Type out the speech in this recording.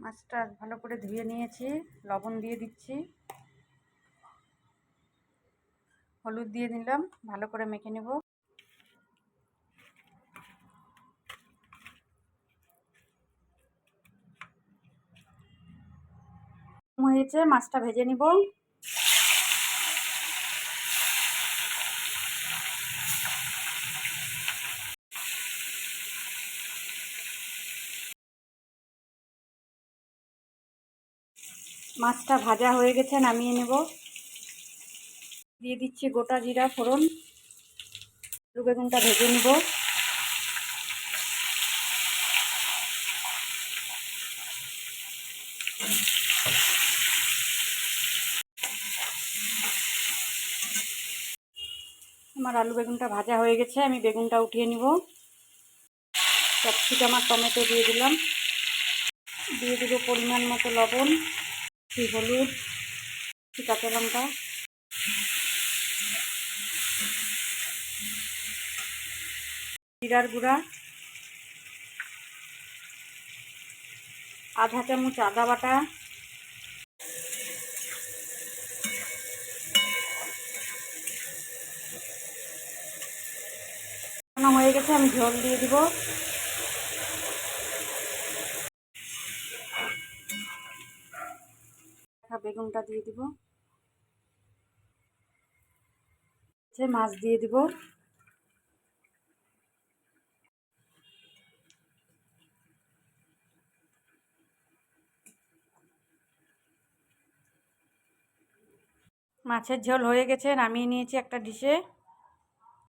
মাছটা ভালো করে ধুয়ে নিয়েছি, লবণ দিয়ে দিচ্ছি, হলুদ দিয়ে দিলাম, ভালো করে মেখে নেব। হয়েছে, মাছটা ভেজে নিব। মাছটা ভাজা হয়ে গেছে, নামিয়ে নেব। দিয়ে দিচ্ছি গোটা জিরা ফোড়ন, আলু বেগুনটা ভেজে নিব। আমার আলু বেগুনটা ভাজা হয়ে গেছে, আমি বেগুনটা উঠিয়ে নিব। ক্যাপসিকাম আর টমেটো দিয়ে দিলাম, দিয়ে দেবো পরিমাণ মতো লবণ, হলুদ, কাঁচা লঙ্কা, জিরার গুঁড়া, আধা চামচ আদা বাটা, হয়ে গেছে, আমি ঝোল দিয়ে দিব। বেগুনটা দিয়ে দিব, মাছ দিয়ে দিব, মাছের ঝোল হয়ে গেছে, নামিয়ে নিয়েছি একটা ডিশে।